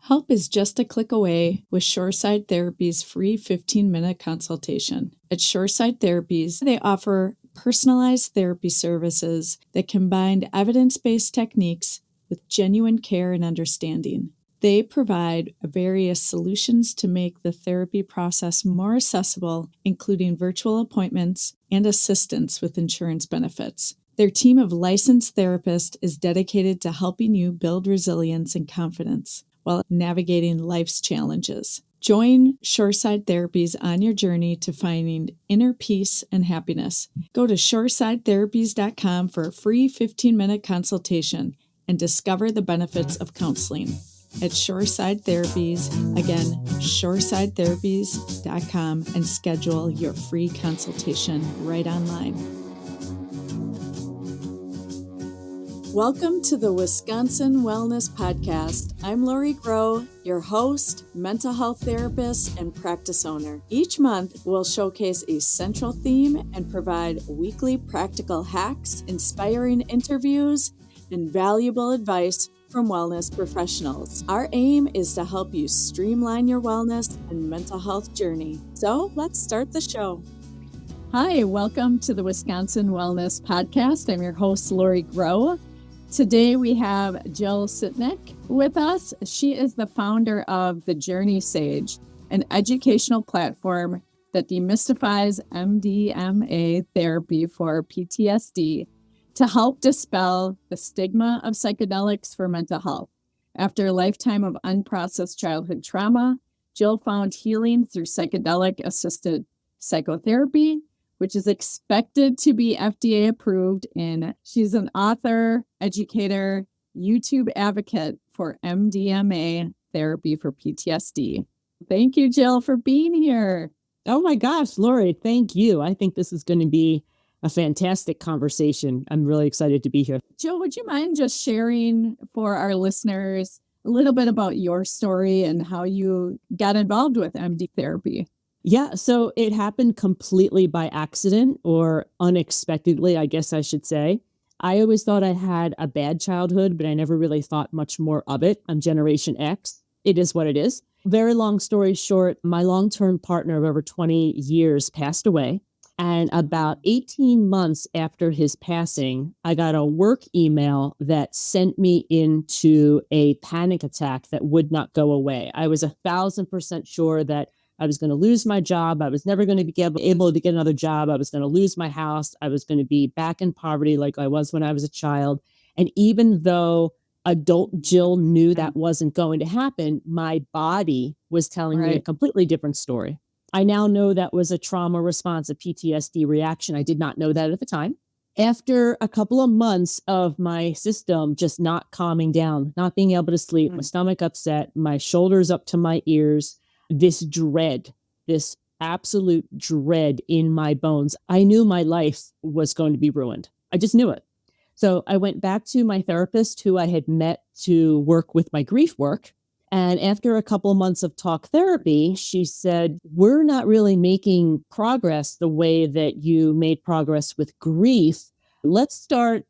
Help is just a click away with Shoreside Therapies' free 15-minute consultation. At Shoreside Therapies, they offer personalized therapy services that combine evidence-based techniques with genuine care and understanding. They provide various solutions to make the therapy process more accessible, including virtual appointments and assistance with insurance benefits. Their team of licensed therapists is dedicated to helping you build resilience and confidence while navigating life's challenges. Join Shoreside Therapies on your journey to finding inner peace and happiness. Go to shoresidetherapies.com for a free 15-minute consultation and discover the benefits of counseling. At Shoreside Therapies, again, shoresidetherapies.com, and schedule your free consultation right online. Welcome to the Wisconsin Wellness Podcast. I'm Lori Groh, your host, mental health therapist, and practice owner. Each month, we'll showcase a central theme and provide weekly practical hacks, inspiring interviews, and valuable advice from wellness professionals. Our aim is to help you streamline your wellness and mental health journey. So let's start the show. Hi, welcome to the Wisconsin Wellness Podcast. I'm your host, Lori Groh. Today we have Jill Sitnick with us. She is the founder of The Journey Sage, an educational platform that demystifies MDMA therapy for PTSD to help dispel the stigma of psychedelics for mental health. After a lifetime of unprocessed childhood trauma, Jill found healing through psychedelic-assisted psychotherapy, which is expected to be FDA approved. And she's an author, educator, YouTube advocate for MDMA therapy for PTSD. Thank you, Jill, for being here. Oh my gosh, Lori, thank you. I think this is going to be a fantastic conversation. I'm really excited to be here. Jill, would you mind just sharing for our listeners a little bit about your story and how you got involved with MD therapy? Yeah, so it happened completely by accident or unexpectedly, I guess I should say. I always thought I had a bad childhood, but I never really thought much more of it. I'm Generation X. It is what it is. Very long story short, my long-term partner of over 20 years passed away. And about 18 months after his passing, I got a work email that sent me into a panic attack that would not go away. I was 1,000% sure that I was going to lose my job. I was never going to be able to get another job. I was going to lose my house. I was going to be back in poverty like I was when I was a child. And even though adult Jill knew that wasn't going to happen, my body was telling me a completely different story. I now know that was a trauma response, a PTSD reaction. I did not know that at the time. After a couple of months of my system just not calming down, not being able to sleep, my stomach upset, my shoulders up to my ears, this dread, this absolute dread in my bones. I knew my life was going to be ruined. I just knew it. So I went back to my therapist who I had met to work with my grief work. And after a couple of months of talk therapy, she said, we're not really making progress the way that you made progress with grief. Let's start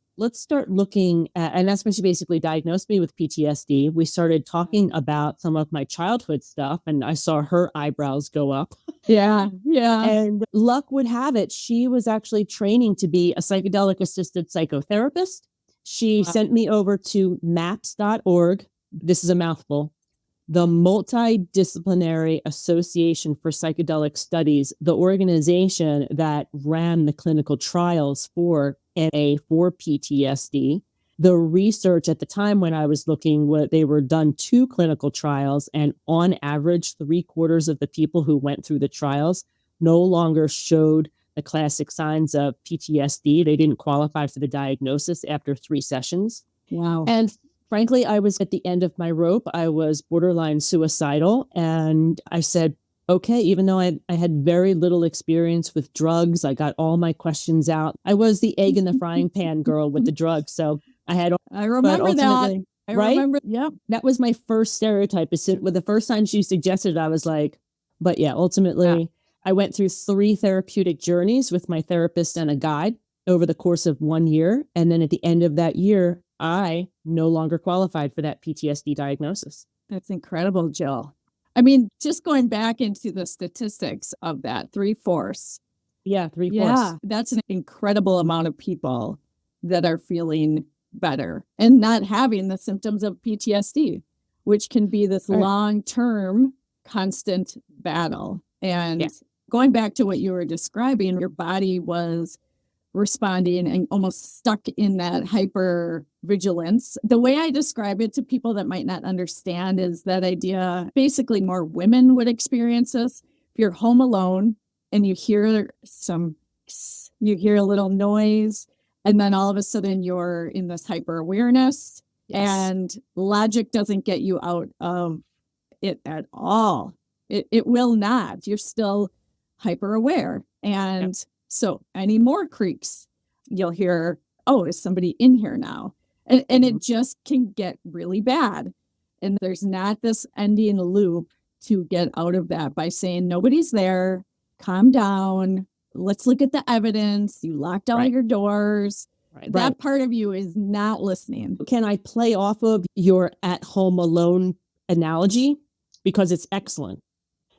looking at, and that's when she basically diagnosed me with PTSD. We started talking about some of my childhood stuff, and I saw her eyebrows go up. Yeah. And luck would have it, she was actually training to be a psychedelic-assisted psychotherapist. She sent me over to MAPS.org. This is a mouthful. The Multidisciplinary Association for Psychedelic Studies, the organization that ran the clinical trials for NA for PTSD. The research at the time when I was looking, they were done 2 clinical trials, and on average, 3/4 of the people who went through the trials no longer showed the classic signs of PTSD. They didn't qualify for the diagnosis after 3 sessions. Wow. And frankly, I was at the end of my rope. I was borderline suicidal. And I said, okay, even though I had very little experience with drugs, I got all my questions out. I was the egg in the frying pan girl with the drugs. So I remember that. I remember. Yeah. That was my first stereotype. With the first time she suggested it, I was like, but yeah, ultimately, I went through 3 therapeutic journeys with my therapist and a guide over the course of 1 year. And then at the end of that year, I no longer qualified for that PTSD diagnosis. That's incredible, Jill. I mean, just going back into the statistics of that, 3/4. Yeah, 3/4. Yeah, that's an incredible amount of people that are feeling better and not having the symptoms of PTSD, which can be this long-term, constant battle. And going back to what you were describing, your body was responding and almost stuck in that hyper vigilance. The way I describe it to people that might not understand is that idea, basically more women would experience this. If you're home alone and you hear a little noise, and then all of a sudden you're in this hyper awareness and logic doesn't get you out of it at all. It will not. You're still hyper aware. And so any more creaks, you'll hear, oh, is somebody in here now? And it just can get really bad. And there's not this ending loop to get out of that by saying, nobody's there, calm down, let's look at the evidence, you locked all your doors. That part of you is not listening. Can I play off of your at home alone analogy? Because it's excellent.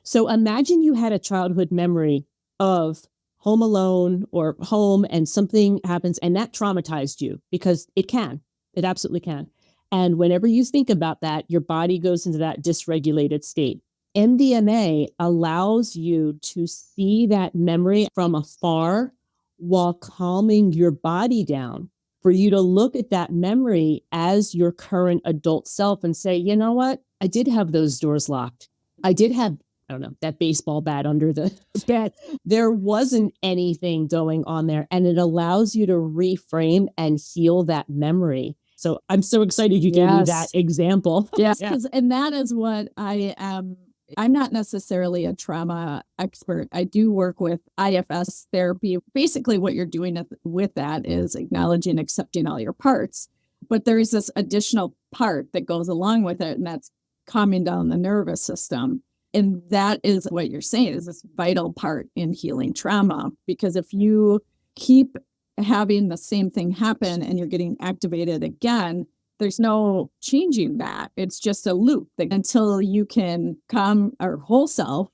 So imagine you had a childhood memory of home alone or home and something happens and that traumatized you, because it absolutely can. And whenever you think about that, your body goes into that dysregulated state. MDMA allows you to see that memory from afar while calming your body down, for you to look at that memory as your current adult self and say, you know what? I did have those doors locked. I did have, I don't know, that baseball bat under the bed. There wasn't anything going on there. And it allows you to reframe and heal that memory. So I'm so excited you gave me that example. Yes, and that is what I am. I'm not necessarily a trauma expert. I do work with IFS therapy. Basically, what you're doing with that is acknowledging, accepting all your parts. But there is this additional part that goes along with it, and that's calming down the nervous system. And that is what you're saying is this vital part in healing trauma. Because if you keep having the same thing happen and you're getting activated again, there's no changing that. It's just a loop until you can calm our whole self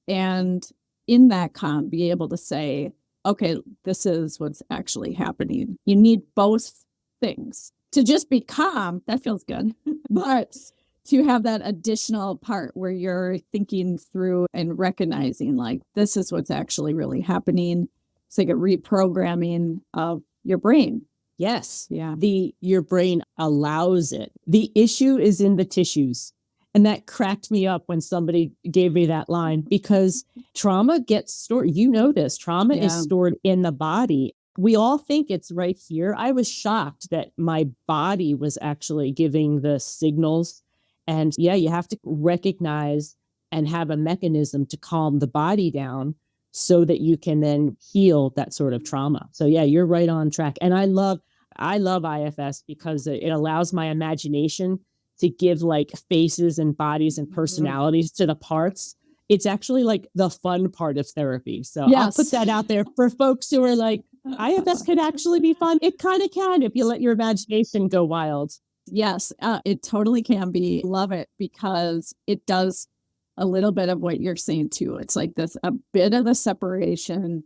and in that calm be able to say, okay, this is what's actually happening. You need both things. To just be calm, that feels good. But to have that additional part where you're thinking through and recognizing like, this is what's actually really happening. It's like a reprogramming of your brain. Yes. Yeah. Your brain allows it. The issue is in the tissues. And that cracked me up when somebody gave me that line, because trauma gets stored. You know this. Trauma is stored in the body. We all think it's right here. I was shocked that my body was actually giving the signals. And you have to recognize and have a mechanism to calm the body down so that you can then heal that sort of trauma. So you're right on track. And I love IFS because it allows my imagination to give like faces and bodies and personalities to the parts. It's actually like the fun part of therapy. So I'll put that out there for folks who are like, IFS could actually be fun. It kind of can if you let your imagination go wild. Yes, it totally can be. Love it because it does a little bit of what you're saying too. It's like a bit of the separation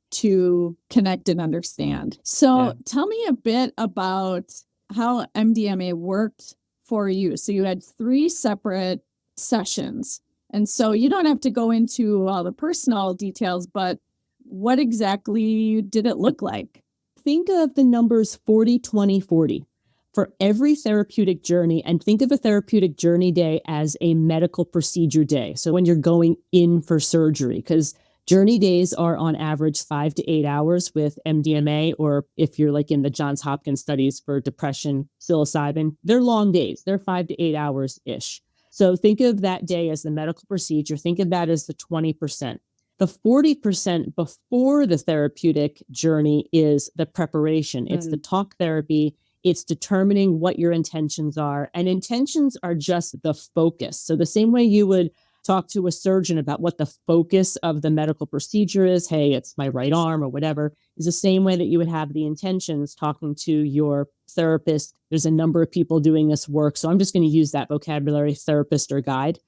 to connect and understand. So tell me a bit about how MDMA worked for you. So you had 3 separate sessions. And so you don't have to go into all the personal details, but what exactly did it look like? Think of the numbers 40, 20, 40. For every therapeutic journey, and think of a therapeutic journey day as a medical procedure day. So when you're going in for surgery, because journey days are on average 5 to 8 hours with MDMA, or if you're like in the Johns Hopkins studies for depression, psilocybin, they're long days. They're 5 to 8 hours-ish. So think of that day as the medical procedure. Think of that as the 20%. The 40% before the therapeutic journey is the preparation. It's the talk therapy. It's determining what your intentions are. And intentions are just the focus. So the same way you would talk to a surgeon about what the focus of the medical procedure is, hey, it's my right arm or whatever, is the same way that you would have the intentions talking to your therapist. There's a number of people doing this work. So I'm just going to use that vocabulary, therapist or guide.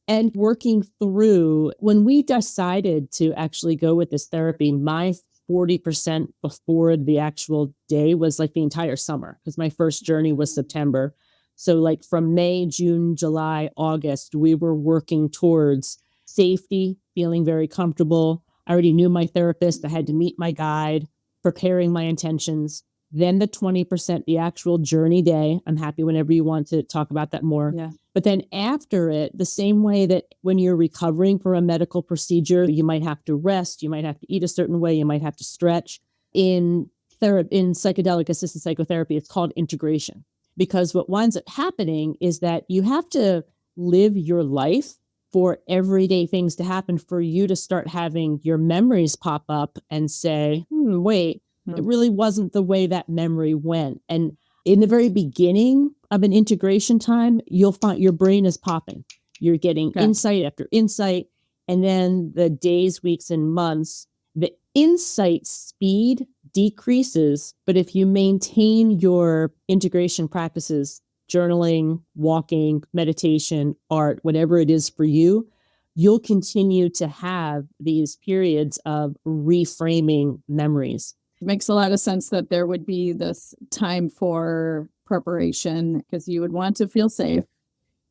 And working through, when we decided to actually go with this therapy, my 40% before the actual day was like the entire summer, because my first journey was September. So like from May, June, July, August, we were working towards safety, feeling very comfortable. I already knew my therapist. I had to meet my guide, preparing my intentions. Then the 20%, the actual journey day. I'm happy whenever you want to talk about that more. Yeah. But then after it, the same way that when you're recovering from a medical procedure, you might have to rest, you might have to eat a certain way, you might have to stretch. In psychedelic assisted psychotherapy, it's called integration. Because what winds up happening is that you have to live your life for everyday things to happen for you to start having your memories pop up and say, wait, it really wasn't the way that memory went. And in the very beginning of an integration time, you'll find your brain is popping. You're getting insight after insight. And then the days, weeks, and months, the insight speed decreases. But if you maintain your integration practices, journaling, walking, meditation, art, whatever it is for you, you'll continue to have these periods of reframing memories. It makes a lot of sense that there would be this time for preparation, because you would want to feel safe.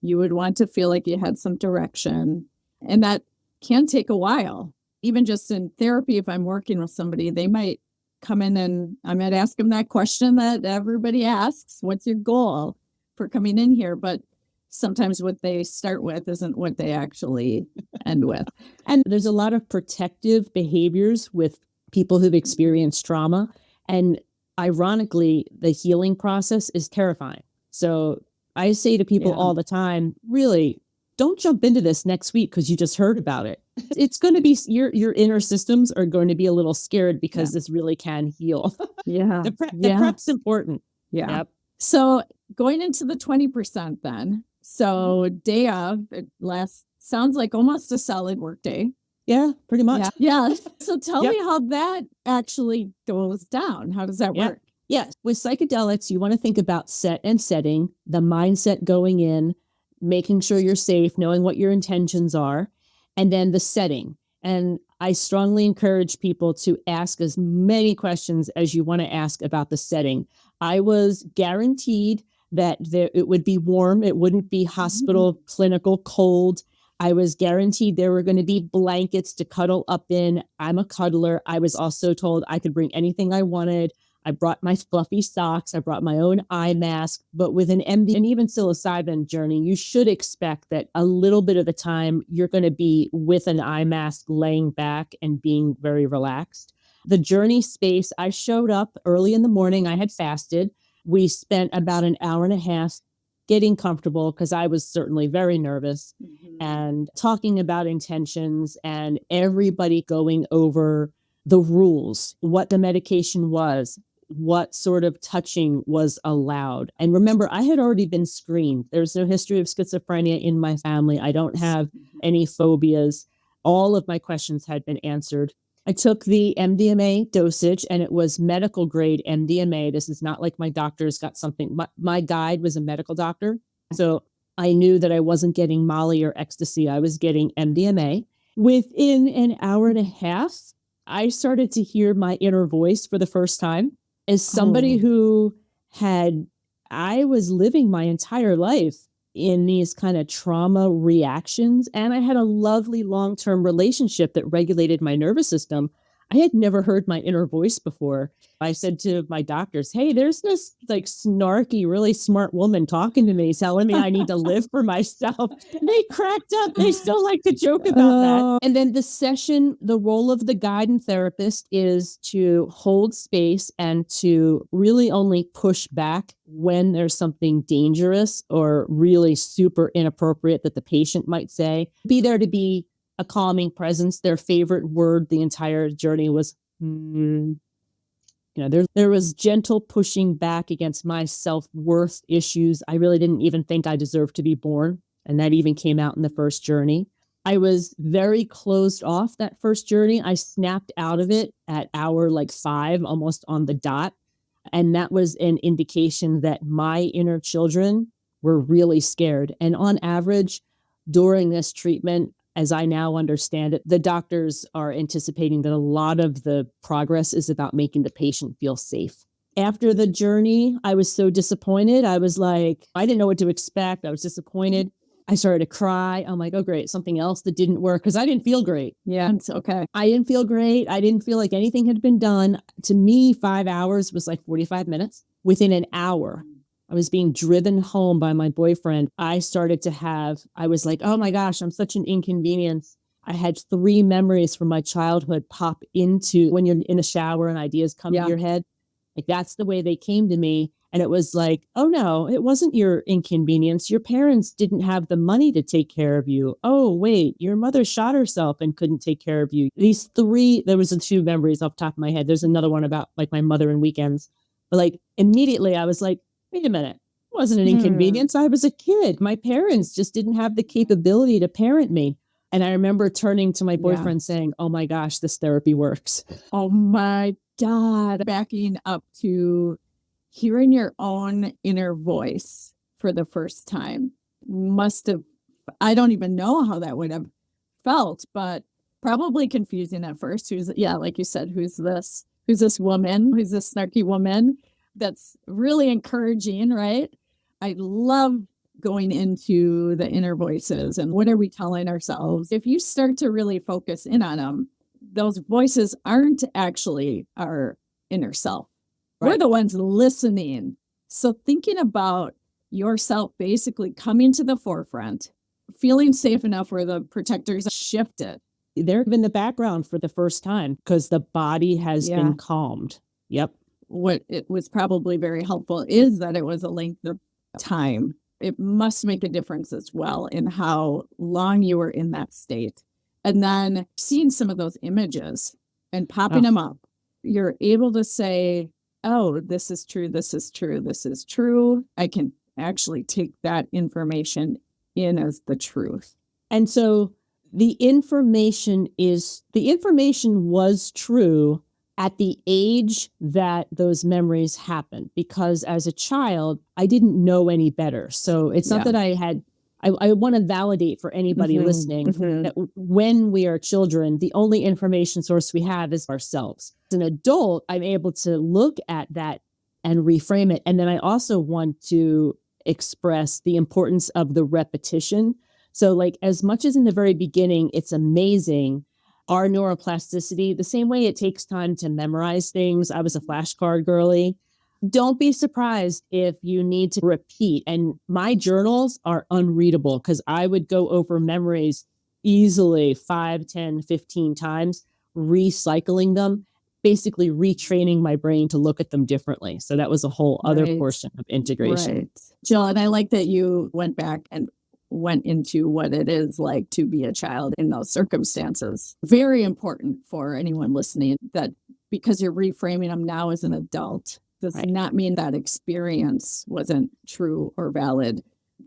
You would want to feel like you had some direction. And that can take a while. Even just in therapy, if I'm working with somebody, they might come in and I might ask them that question that everybody asks: what's your goal for coming in here? But sometimes what they start with isn't what they actually end with. And there's a lot of protective behaviors with people who've experienced trauma. And ironically, the healing process is terrifying. So I say to people all the time, really, don't jump into this next week because you just heard about it. It's going to be, your inner systems are going to be a little scared because this really can heal. The prep's important. Yeah. Yep. So going into the 20% then, so day of, sounds like almost a solid work day. Yeah, pretty much. Yeah. So tell me how that actually goes down. How does that work? Yeah. With psychedelics, you want to think about set and setting, the mindset going in, making sure you're safe, knowing what your intentions are, and then the setting. And I strongly encourage people to ask as many questions as you want to ask about the setting. I was guaranteed that it would be warm. It wouldn't be hospital, clinical, cold. I was guaranteed there were going to be blankets to cuddle up in. I'm a cuddler. I was also told I could bring anything I wanted. I brought my fluffy socks. I brought my own eye mask. But with an MD and even psilocybin journey, you should expect that a little bit of the time you're going to be with an eye mask, laying back and being very relaxed. The journey space, I showed up early in the morning. I had fasted. We spent about an hour and a half getting comfortable because I was certainly very nervous and talking about intentions and everybody going over the rules, what the medication was, what sort of touching was allowed. And remember, I had already been screened. There's no history of schizophrenia in my family. I don't have any phobias. All of my questions had been answered. I took the MDMA dosage and it was medical grade MDMA. This is not like my doctor's got something. My guide was a medical doctor. So I knew that I wasn't getting Molly or ecstasy. I was getting MDMA. Within an hour and a half, I started to hear my inner voice for the first time. As somebody who I was living my entire life in these kind of trauma reactions, and I had a lovely long-term relationship that regulated my nervous system. I had never heard my inner voice before. I said to my doctors, hey, there's this like snarky, really smart woman talking to me, telling me I need to live for myself. And they cracked up. They still like to joke about that. And then the session, the role of the guide and therapist is to hold space and to really only push back when there's something dangerous or really super inappropriate that the patient might say. Be there to be a calming presence. Their favorite word the entire journey was, there was gentle pushing back against my self-worth issues. I really didn't even think I deserved to be born. And that even came out in the first journey. I was very closed off that first journey. I snapped out of it at hour 5, almost on the dot. And that was an indication that my inner children were really scared. And on average, during this treatment, as I now understand it, the doctors are anticipating that a lot of the progress is about making the patient feel safe. After the journey, I was so disappointed. I was like, I didn't know what to expect. I was disappointed. I started to cry. I'm like, oh, great. Something else that didn't work because I didn't feel great. Yeah, it's okay. I didn't feel great. I didn't feel like anything had been done. To me, 5 hours was like 45 minutes. Within an hour, I was being driven home by my boyfriend. I was like, oh my gosh, I'm such an inconvenience. I had 3 memories from my childhood pop into when you're in a shower and ideas come to your head. Like that's the way they came to me. And it was like, oh no, it wasn't your inconvenience. Your parents didn't have the money to take care of you. Oh, wait, your mother shot herself and couldn't take care of you. These 3, there was a 2 memories off the top of my head. There's another one about like my mother and weekends. But like immediately I was like, wait a minute, it wasn't an inconvenience. I was a kid. My parents just didn't have the capability to parent me. And I remember turning to my boyfriend saying, oh my gosh, this therapy works. Oh my God. Backing up to hearing your own inner voice for the first time must have, I don't even know how that would have felt, but probably confusing at first. Like you said, who's this woman? Who's this snarky woman? That's really encouraging, right? I love going into the inner voices and what are we telling ourselves? If you start to really focus in on them, those voices aren't actually our inner self. Right. We're the ones listening. So thinking about yourself basically coming to the forefront, feeling safe enough where the protectors shifted. They're in the background for the first time because the body has been calmed. Yep. What it was probably very helpful is that it was a length of time. It must make a difference as well in how long you were in that state. And then seeing some of those images and popping them up, you're able to say, oh, this is true, this is true, this is true. I can actually take that information in as the truth. And so the information was true at the age that those memories happened, because as a child, I didn't know any better. So it's not that I want to validate for anybody listening that when we are children, the only information source we have is ourselves. As an adult, I'm able to look at that and reframe it. And then I also want to express the importance of the repetition. So like as much as in the very beginning, it's amazing, our neuroplasticity, the same way it takes time to memorize things. I was a flashcard girly. Don't be surprised if you need to repeat. And my journals are unreadable because I would go over memories easily 5, 10, 15 times, recycling them, basically retraining my brain to look at them differently. So that was a whole other portion of integration. Right. Jill, and I like that you went back and went into what it is like to be a child in those circumstances. Very important for anyone listening that because you're reframing them now as an adult, does not mean that experience wasn't true or valid,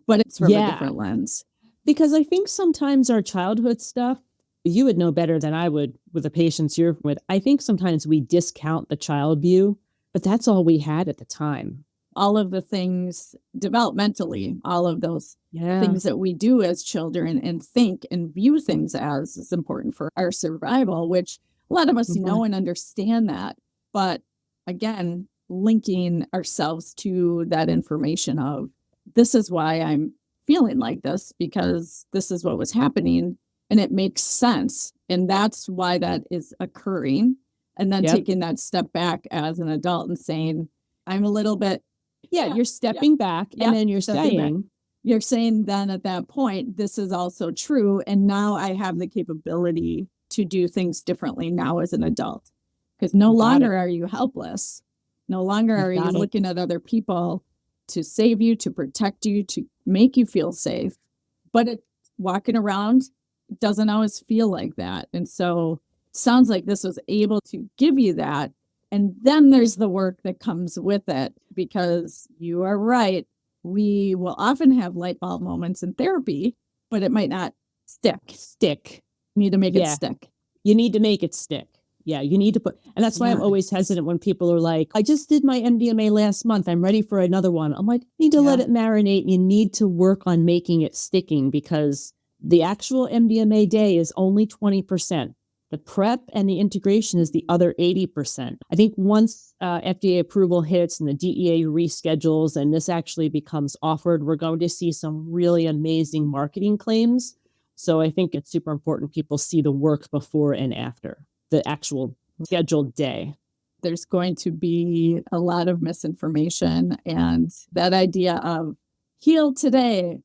but it's from a different lens. Because I think sometimes our childhood stuff, you would know better than I would with the patients you're with. I think sometimes we discount the child view, but that's all we had at the time. All of the things developmentally, all of those things that we do as children and think and view things as is important for our survival, which a lot of us know and understand that. But again, linking ourselves to that information of this is why I'm feeling like this, because this is what was happening and it makes sense. And that's why that is occurring. And then taking that step back as an adult and saying, I'm a little bit, you're stepping back and then you're saying then at that point, this is also true. And now I have the capability to do things differently now as an adult, because no longer are you helpless. No longer are you looking at other people to save you, to protect you, to make you feel safe. But walking around doesn't always feel like that. And so it sounds like this was able to give you that. And then there's the work that comes with it, because you are right. We will often have light bulb moments in therapy, but it might not stick. You need to make it stick. You need to make it stick. Yeah, you need to put, and that's why I'm always hesitant when people are like, I just did my MDMA last month, I'm ready for another one. I'm like, you need to let it marinate. You need to work on making it sticking, because the actual MDMA day is only 20%. The prep and the integration is the other 80%. I think once FDA approval hits and the DEA reschedules and this actually becomes offered, we're going to see some really amazing marketing claims. So I think it's super important people see the work before and after the actual scheduled day. There's going to be a lot of misinformation, and that idea of heal today,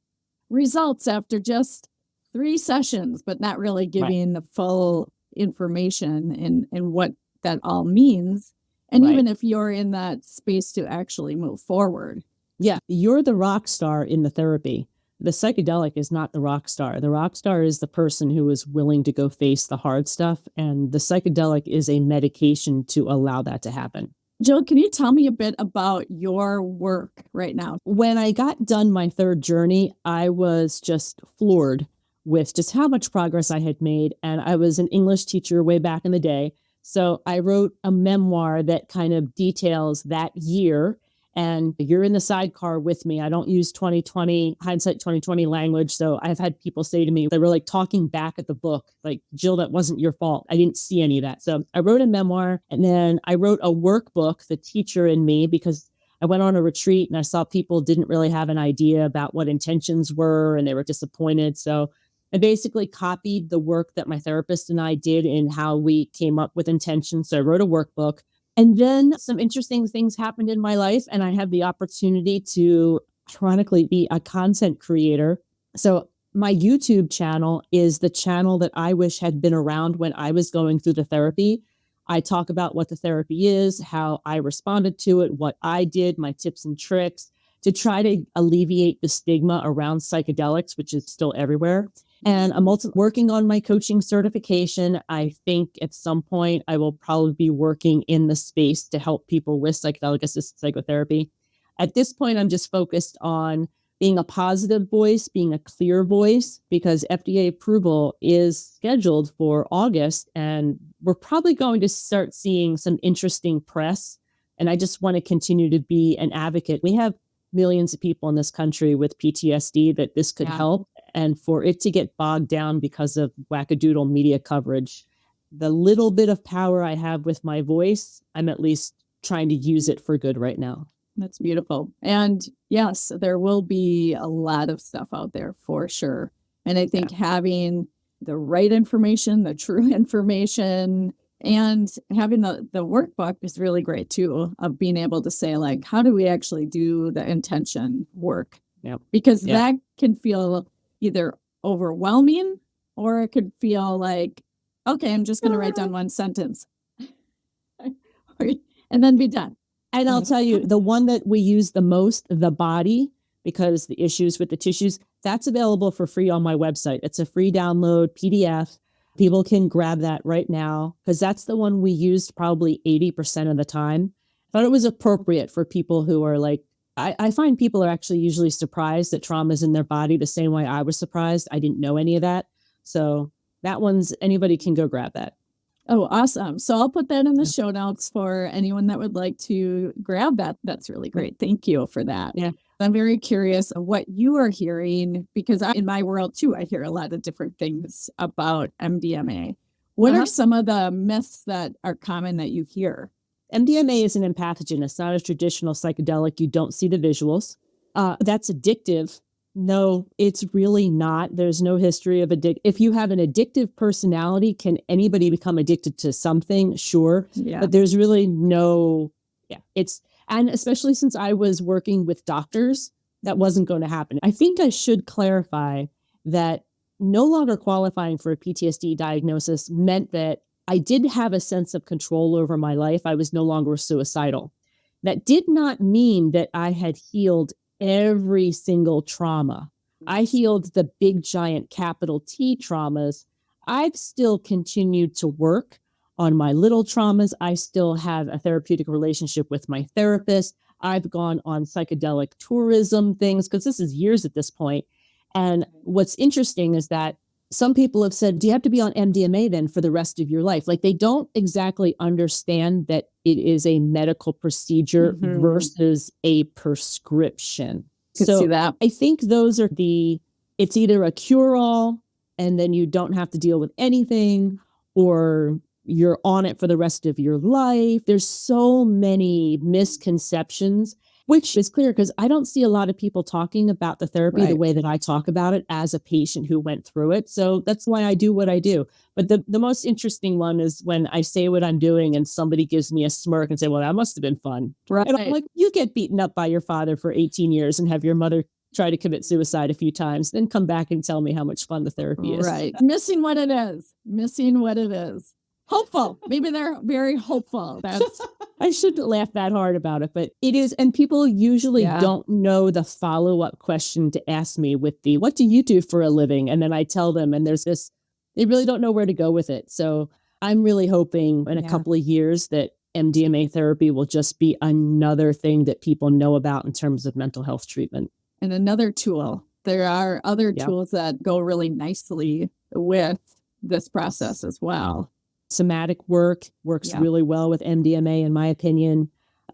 results after just 3 sessions, but not really giving the full information and what that all means. And even if you're in that space to actually move forward. Yeah, you're the rock star in the therapy. The psychedelic is not the rock star. The rock star is the person who is willing to go face the hard stuff. And the psychedelic is a medication to allow that to happen. Jill, can you tell me a bit about your work right now? When I got done my 3rd journey, I was just floored with just how much progress I had made. And I was an English teacher way back in the day. So I wrote a memoir that kind of details that year. And you're in the sidecar with me. I don't use 2020, hindsight 2020 language. So I've had people say to me, they were like talking back at the book, like, Jill, that wasn't your fault. I didn't see any of that. So I wrote a memoir, and then I wrote a workbook, The Teacher in Me, because I went on a retreat and I saw people didn't really have an idea about what intentions were and they were disappointed. So I basically copied the work that my therapist and I did in how we came up with intentions. So I wrote a workbook. And then some interesting things happened in my life, and I had the opportunity to, ironically, be a content creator. So my YouTube channel is the channel that I wish had been around when I was going through the therapy. I talk about what the therapy is, how I responded to it, what I did, my tips and tricks to try to alleviate the stigma around psychedelics, which is still everywhere. And I'm also working on my coaching certification. I think at some point I will probably be working in the space to help people with psychedelic assisted psychotherapy. At this point, I'm just focused on being a positive voice, being a clear voice, because FDA approval is scheduled for August, and we're probably going to start seeing some interesting press. And I just want to continue to be an advocate. We have millions of people in this country with PTSD that this could help. And for it to get bogged down because of wackadoodle media coverage, the little bit of power I have with my voice, I'm at least trying to use it for good right now. That's beautiful. And yes, there will be a lot of stuff out there for sure. And I think having the right information, the true information, and having the workbook is really great too, of being able to say, like, how do we actually do the intention work? Because that can feel either overwhelming, or it could feel like, okay, I'm just going to write down one sentence and then be done. And I'll tell you, the one that we use the most, the body, because the issues with the tissues, that's available for free on my website. It's a free download PDF. People can grab that right now, because that's the one we used probably 80% of the time. I thought it was appropriate for people who are like, I find people are actually usually surprised that trauma is in their body the same way I was surprised. I didn't know any of that. So that one's, anybody can go grab that. Oh, awesome. So I'll put that in the show notes for anyone that would like to grab that. That's really great. Thank you for that. Yeah. I'm very curious of what you are hearing, because in my world too, I hear a lot of different things about MDMA. What are some of the myths that are common that you hear? MDMA is an empathogen. It's not a traditional psychedelic. You don't see the visuals. That's addictive. No, it's really not. There's no history of addict. If you have an addictive personality, can anybody become addicted to something? Sure. But there's really no, and especially since I was working with doctors, that wasn't going to happen. I think I should clarify that no longer qualifying for a PTSD diagnosis meant that I did have a sense of control over my life. I was no longer suicidal. That did not mean that I had healed every single trauma. I healed the big, giant capital T traumas. I've still continued to work on my little traumas. I still have a therapeutic relationship with my therapist. I've gone on psychedelic tourism things, because this is years at this point. And what's interesting is that some people have said, do you have to be on MDMA then for the rest of your life? Like they don't exactly understand that it is a medical procedure versus a prescription. Could see that. I think those are it's either a cure-all and then you don't have to deal with anything, or you're on it for the rest of your life. There's so many misconceptions, which is clear because I don't see a lot of people talking about the therapy the way that I talk about it as a patient who went through it. So that's why I do what I do. But the most interesting one is when I say what I'm doing and somebody gives me a smirk and say, well, that must have been fun. Right. And I'm like, you get beaten up by your father for 18 years and have your mother try to commit suicide a few times, then come back and tell me how much fun the therapy is. Right. Missing what it is. Hopeful. Maybe they're very hopeful. I shouldn't laugh that hard about it, but it is. And people usually don't know the follow-up question to ask me with what do you do for a living? And then I tell them, and they really don't know where to go with it. So I'm really hoping in a couple of years that MDMA therapy will just be another thing that people know about in terms of mental health treatment. And another tool. There are other tools that go really nicely with this process as well. Somatic works really well with MDMA, in my opinion.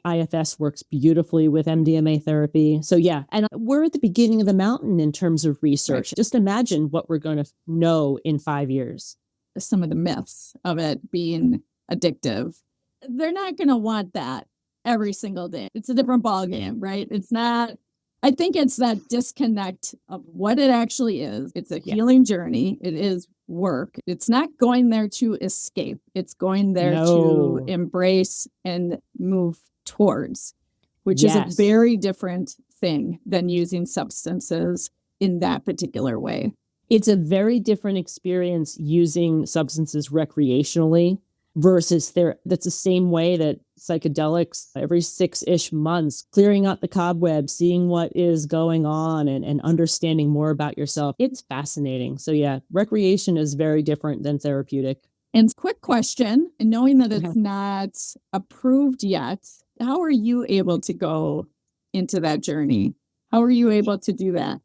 IFS works beautifully with MDMA therapy. So and we're at the beginning of the mountain in terms of research. Right. Just imagine what we're going to know in 5 years. Some of the myths of it being addictive. They're not going to want that every single day. It's a different ballgame, right? It's not. I think it's that disconnect of what it actually is. It's a healing journey. It is work. It's not going there to escape. It's going there to embrace and move towards, which is a very different thing than using substances in that particular way. It's a very different experience using substances recreationally versus that's the same way that psychedelics every 6-ish months, clearing out the cobwebs, seeing what is going on and understanding more about yourself. It's fascinating. So recreation is very different than therapeutic. And quick question, and knowing that it's not approved yet, how are you able to go into that journey? How are you able to do that?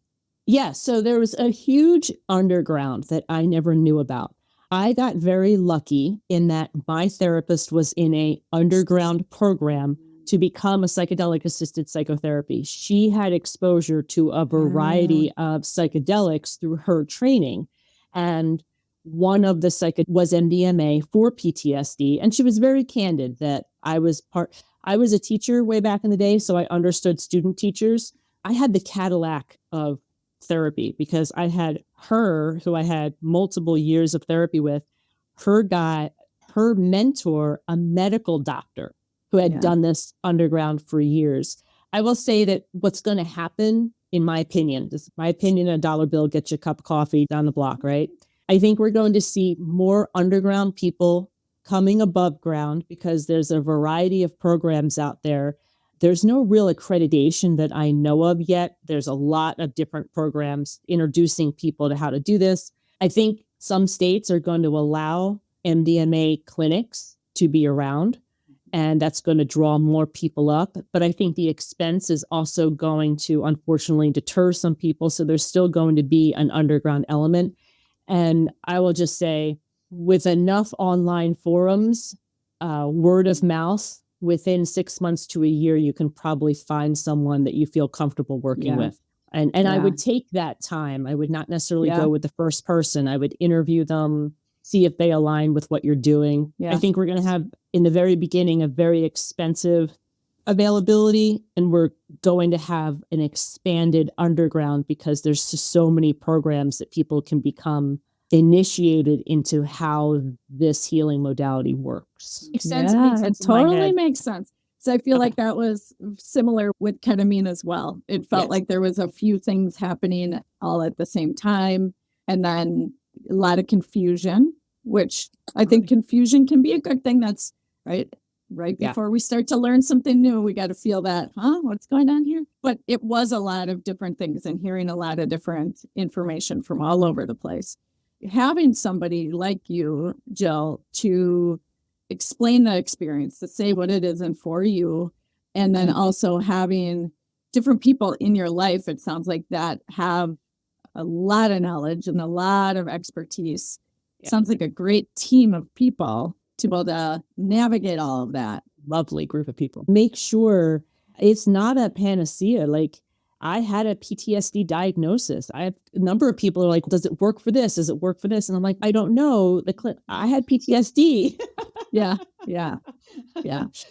Yeah, so there was a huge underground that I never knew about. I got very lucky in that my therapist was in a underground program to become a psychedelic assisted psychotherapy. She had exposure to a variety of psychedelics through her training. And one of the was MDMA for PTSD. And she was very candid that I was a teacher way back in the day, so I understood student teachers. I had the Cadillac of therapy because I had her, who I had multiple years of therapy with, her mentor, a medical doctor who had done this underground for years. I will say that what's going to happen, in my opinion, a dollar bill gets you a cup of coffee down the block, right? I think we're going to see more underground people coming above ground because there's a variety of programs out there. There's no real accreditation that I know of yet. There's a lot of different programs introducing people to how to do this. I think some states are going to allow MDMA clinics to be around, and that's going to draw more people up. But I think the expense is also going to, unfortunately, deter some people. So there's still going to be an underground element. And I will just say, with enough online forums, word of mouth, within 6 months to a year, you can probably find someone that you feel comfortable working with. And I would take that time. I would not necessarily go with the first person. I would interview them, see if they align with what you're doing. I think we're going to have, in the very beginning, a very expensive availability, and we're going to have an expanded underground because there's just so many programs that people can become initiated into how this healing modality works. Makes sense. It totally makes sense. So I feel like that was similar with ketamine as well. It felt like there was a few things happening all at the same time, and then a lot of confusion, which I think confusion can be a good thing. That's right before we start to learn something new, we got to feel that, what's going on here? But it was a lot of different things and hearing a lot of different information from all over the place. Having somebody like you, Jill, to explain the experience, to say what it isn't for you, and then also having different people in your life, it sounds like, that have a lot of knowledge and a lot of expertise. Yeah. Sounds like a great team of people to be able to navigate all of that. Lovely group of people. Make sure it's not a panacea. Like, I had a PTSD diagnosis. I have a number of people are like, does it work for this? Does it work for this? And I'm like, I don't know. I had PTSD. Yeah.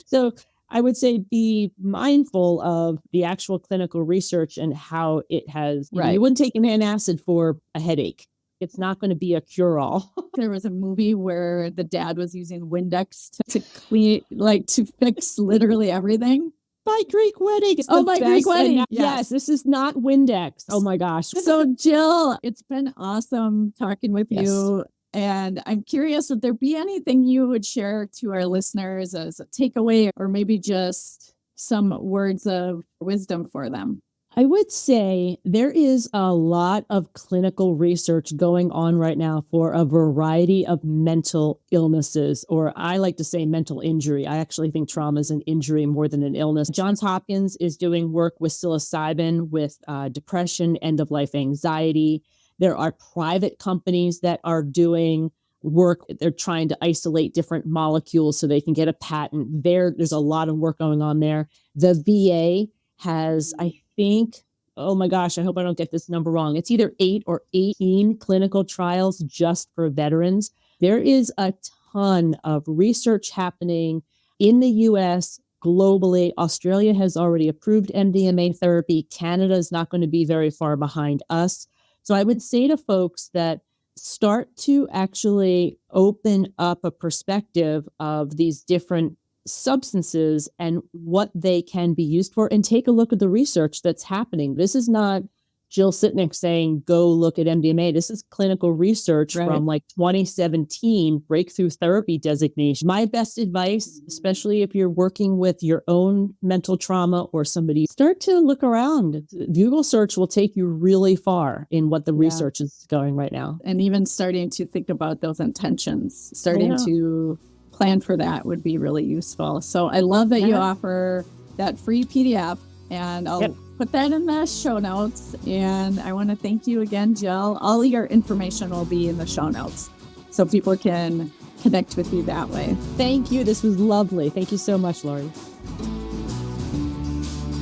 So I would say be mindful of the actual clinical research and how it has, you wouldn't take an antacid for a headache. It's not going to be a cure-all. There was a movie where the dad was using Windex to clean, to fix literally everything. My Greek wedding. My Greek wedding. Yes, this is not Windex. Oh my gosh. So Jill, it's been awesome talking with you. And I'm curious, would there be anything you would share to our listeners as a takeaway, or maybe just some words of wisdom for them? I would say there is a lot of clinical research going on right now for a variety of mental illnesses, or I like to say mental injury. I actually think trauma is an injury more than an illness. Johns Hopkins is doing work with psilocybin with depression, end-of-life anxiety. There are private companies that are doing work. They're trying to isolate different molecules so they can get a patent. There's a lot of work going on there. The VA has, I think, oh my gosh, I hope I don't get this number wrong. It's either 8 or 18 clinical trials just for veterans. There is a ton of research happening in the US, globally. Australia has already approved MDMA therapy. Canada is not going to be very far behind us. So I would say to folks that start to actually open up a perspective of these different substances and what they can be used for, and take a look at the research that's happening. This is not Jill Sitnick saying, go look at MDMA. This is clinical research from 2017, breakthrough therapy designation. My best advice, especially if you're working with your own mental trauma or somebody, start to look around. Google search will take you really far in what the research is going right now. And even starting to think about those intentions, starting to plan for that would be really useful. So I love that you offer that free PDF, and I'll put that in the show notes. And I want to thank you again, Jill. All your information will be in the show notes so people can connect with you that way. Thank you. This was lovely. Thank you so much, Lori.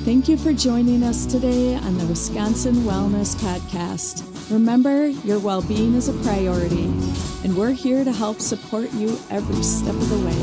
Thank you for joining us today on the Wisconsin Wellness Podcast. Remember, your well-being is a priority, and we're here to help support you every step of the way.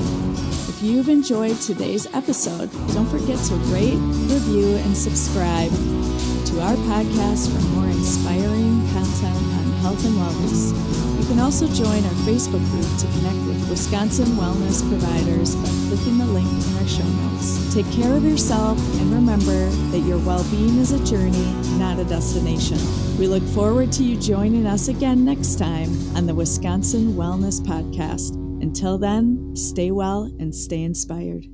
If you've enjoyed today's episode, don't forget to rate, review, and subscribe to our podcast for more inspiring content on health and wellness. You can also join our Facebook group to connect with Wisconsin wellness providers by clicking the link in our show notes. Take care of yourself, and remember that your well-being is a journey, not a destination. We look forward to you joining us again next time on the Wisconsin Wellness Podcast. Until then, stay well and stay inspired.